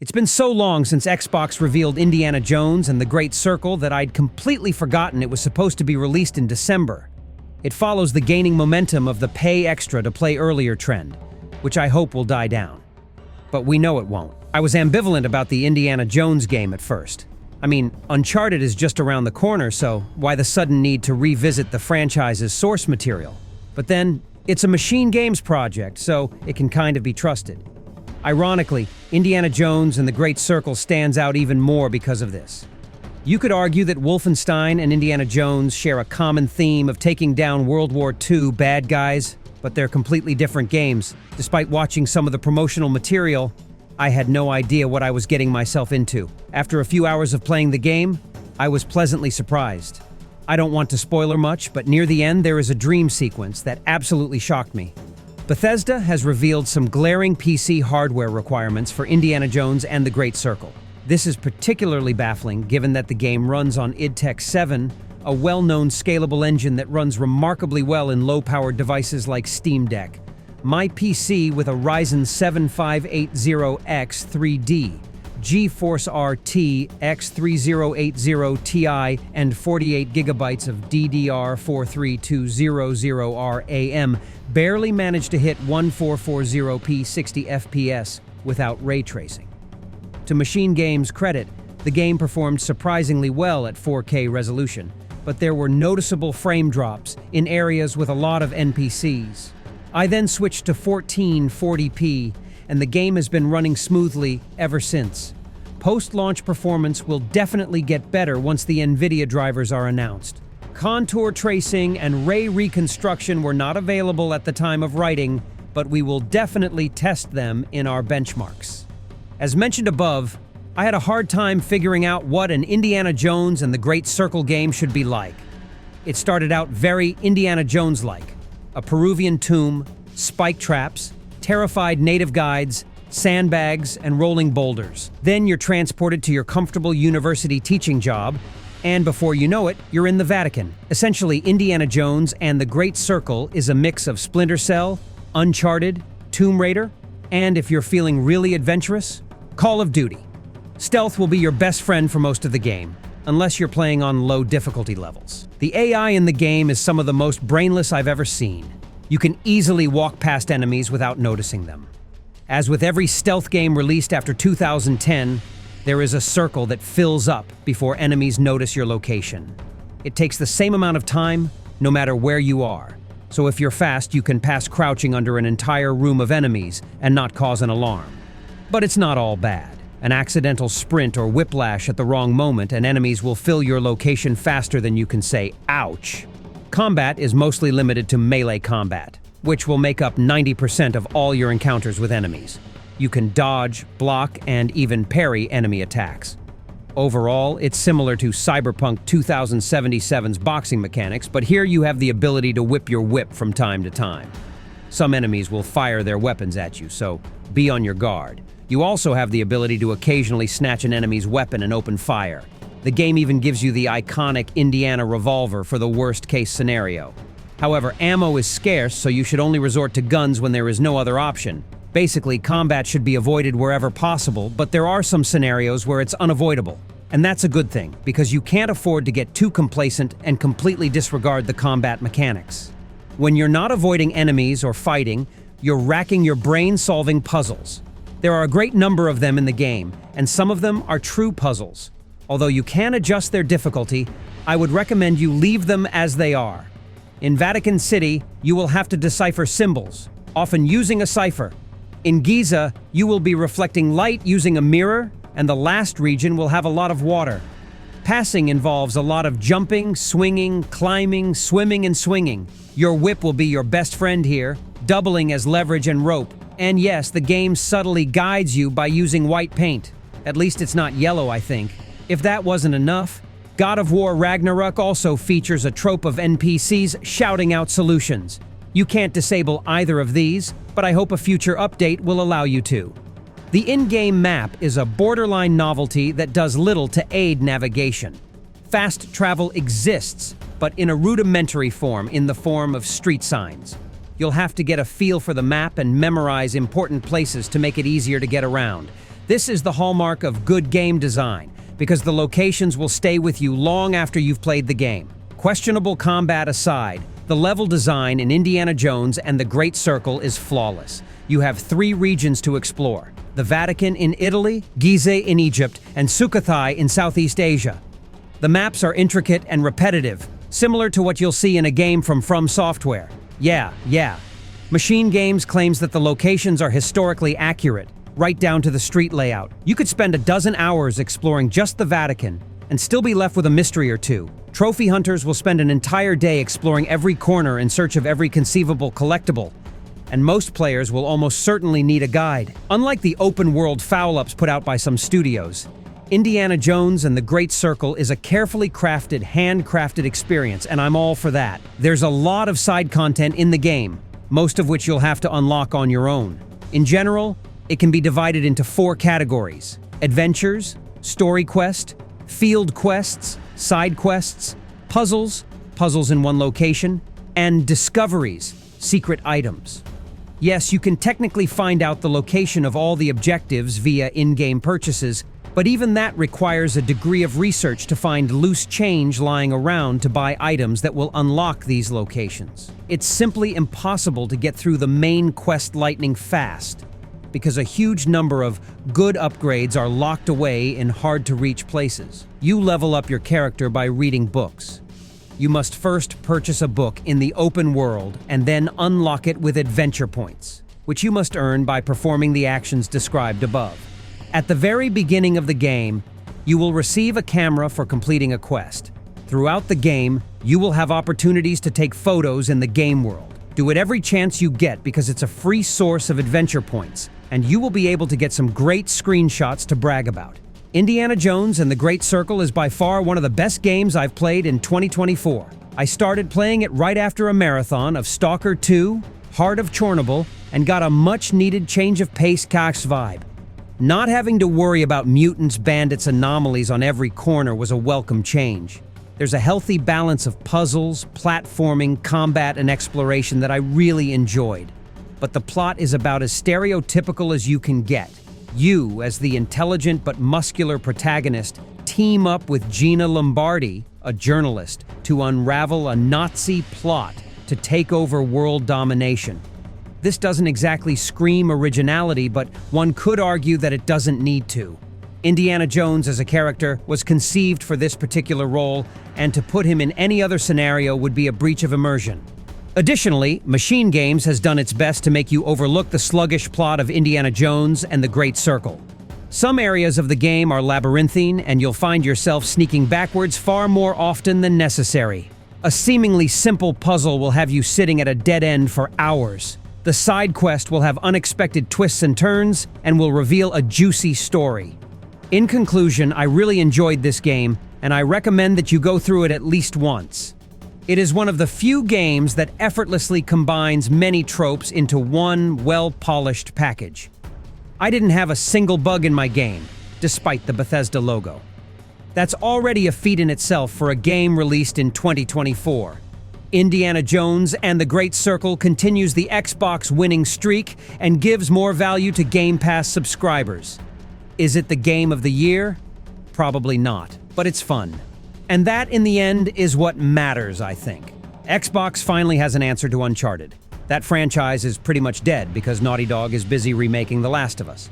It's been so long since Xbox revealed Indiana Jones and the Great Circle that I'd completely forgotten it was supposed to be released in December. It follows the gaining momentum of the pay extra to play earlier trend, which I hope will die down. But we know it won't. I was ambivalent about the Indiana Jones game at first. I mean, Uncharted is just around the corner, so why the sudden need to revisit the franchise's source material? But then, it's a Machine Games project, so it can kind of be trusted. Ironically, Indiana Jones and the Great Circle stands out even more because of this. You could argue that Wolfenstein and Indiana Jones share a common theme of taking down World War II bad guys, but they're completely different games. Despite watching some of the promotional material, I had no idea what I was getting myself into. After a few hours of playing the game, I was pleasantly surprised. I don't want to spoiler much, but near the end there is a dream sequence that absolutely shocked me. Bethesda has revealed some glaring PC hardware requirements for Indiana Jones and the Great Circle. This is particularly baffling given that the game runs on id Tech 7, a well-known scalable engine that runs remarkably well in low-powered devices like Steam Deck. My PC with a Ryzen 7 580X 3D, GeForce RT X3080 Ti, and 48 gigabytes of DDR43200 RAM barely managed to hit 1440p 60 FPS without ray tracing. To Machine Games' credit, the game performed surprisingly well at 4K resolution, but there were noticeable frame drops in areas with a lot of NPCs. I then switched to 1440p, and the game has been running smoothly ever since. Post-launch performance will definitely get better once the NVIDIA drivers are announced. Contour tracing and ray reconstruction were not available at the time of writing, but we will definitely test them in our benchmarks. As mentioned above, I had a hard time figuring out what an Indiana Jones and the Great Circle game should be like. It started out very Indiana Jones-like. A Peruvian tomb, spike traps, terrified native guides, sandbags, and rolling boulders. Then you're transported to your comfortable university teaching job, and before you know it, you're in the Vatican. Essentially, Indiana Jones and the Great Circle is a mix of Splinter Cell, Uncharted, Tomb Raider, and if you're feeling really adventurous, Call of Duty. Stealth will be your best friend for most of the game, unless you're playing on low difficulty levels. The AI in the game is some of the most brainless I've ever seen. You can easily walk past enemies without noticing them. As with every stealth game released after 2010, there is a circle that fills up before enemies notice your location. It takes the same amount of time, no matter where you are. So if you're fast, you can pass crouching under an entire room of enemies and not cause an alarm. But it's not all bad. An accidental sprint or whiplash at the wrong moment and enemies will fill your location faster than you can say, ouch. Combat is mostly limited to melee combat, which will make up 90% of all your encounters with enemies. You can dodge, block, and even parry enemy attacks. Overall, it's similar to Cyberpunk 2077's boxing mechanics, but here you have the ability to whip your whip from time to time. Some enemies will fire their weapons at you, so be on your guard. You also have the ability to occasionally snatch an enemy's weapon and open fire. The game even gives you the iconic Indiana revolver for the worst-case scenario. However, ammo is scarce, so you should only resort to guns when there is no other option. Basically, combat should be avoided wherever possible, but there are some scenarios where it's unavoidable. And that's a good thing, because you can't afford to get too complacent and completely disregard the combat mechanics. When you're not avoiding enemies or fighting, you're racking your brain solving puzzles. There are a great number of them in the game, and some of them are true puzzles. Although you can adjust their difficulty, I would recommend you leave them as they are. In Vatican City, you will have to decipher symbols, often using a cipher. In Giza, you will be reflecting light using a mirror, and the last region will have a lot of water. Passing involves a lot of jumping, swinging, climbing, swimming, and swinging. Your whip will be your best friend here, doubling as leverage and rope. And yes, the game subtly guides you by using white paint. At least it's not yellow, I think. If that wasn't enough, God of War Ragnarok also features a trope of NPCs shouting out solutions. You can't disable either of these, but I hope a future update will allow you to. The in-game map is a borderline novelty that does little to aid navigation. Fast travel exists, but in a rudimentary form, in the form of street signs. You'll have to get a feel for the map and memorize important places to make it easier to get around. This is the hallmark of good game design, because the locations will stay with you long after you've played the game. Questionable combat aside, the level design in Indiana Jones and the Great Circle is flawless. You have 3 regions to explore: the Vatican in Italy, Gizeh in Egypt, and Sukhothai in Southeast Asia. The maps are intricate and repetitive, similar to what you'll see in a game from Software. Yeah. Machine Games claims that the locations are historically accurate, right down to the street layout. You could spend a dozen hours exploring just the Vatican and still be left with a mystery or two. Trophy hunters will spend an entire day exploring every corner in search of every conceivable collectible, and most players will almost certainly need a guide. Unlike the open-world foul-ups put out by some studios, Indiana Jones and the Great Circle is a carefully crafted, handcrafted experience, and I'm all for that. There's a lot of side content in the game, most of which you'll have to unlock on your own. In general, it can be divided into 4 categories: adventures, story quest, field quests, side quests, puzzles in one location, and discoveries, secret items. Yes, you can technically find out the location of all the objectives via in-game purchases, but even that requires a degree of research to find loose change lying around to buy items that will unlock these locations. It's simply impossible to get through the main quest lightning fast, because a huge number of good upgrades are locked away in hard-to-reach places. You level up your character by reading books. You must first purchase a book in the open world and then unlock it with adventure points, which you must earn by performing the actions described above. At the very beginning of the game, you will receive a camera for completing a quest. Throughout the game, you will have opportunities to take photos in the game world. Do it every chance you get because it's a free source of adventure points, and you will be able to get some great screenshots to brag about. Indiana Jones and the Great Circle is by far one of the best games I've played in 2024. I started playing it right after a marathon of Stalker 2, Heart of Chernobyl, and got a much-needed change of pace Cax vibe. Not having to worry about mutants, bandits, anomalies on every corner was a welcome change. There's a healthy balance of puzzles, platforming, combat, and exploration that I really enjoyed. But the plot is about as stereotypical as you can get. You, as the intelligent but muscular protagonist, team up with Gina Lombardi, a journalist, to unravel a Nazi plot to take over world domination. This doesn't exactly scream originality, but one could argue that it doesn't need to. Indiana Jones as a character was conceived for this particular role, and to put him in any other scenario would be a breach of immersion. Additionally, Machine Games has done its best to make you overlook the sluggish plot of Indiana Jones and the Great Circle. Some areas of the game are labyrinthine, and you'll find yourself sneaking backwards far more often than necessary. A seemingly simple puzzle will have you sitting at a dead end for hours. The side quest will have unexpected twists and turns, and will reveal a juicy story. In conclusion, I really enjoyed this game, and I recommend that you go through it at least once. It is one of the few games that effortlessly combines many tropes into one well-polished package. I didn't have a single bug in my game, despite the Bethesda logo. That's already a feat in itself for a game released in 2024. Indiana Jones and the Great Circle continues the Xbox winning streak and gives more value to Game Pass subscribers. Is it the game of the year? Probably not, but it's fun. And that, in the end, is what matters, I think. Xbox finally has an answer to Uncharted. That franchise is pretty much dead because Naughty Dog is busy remaking The Last of Us.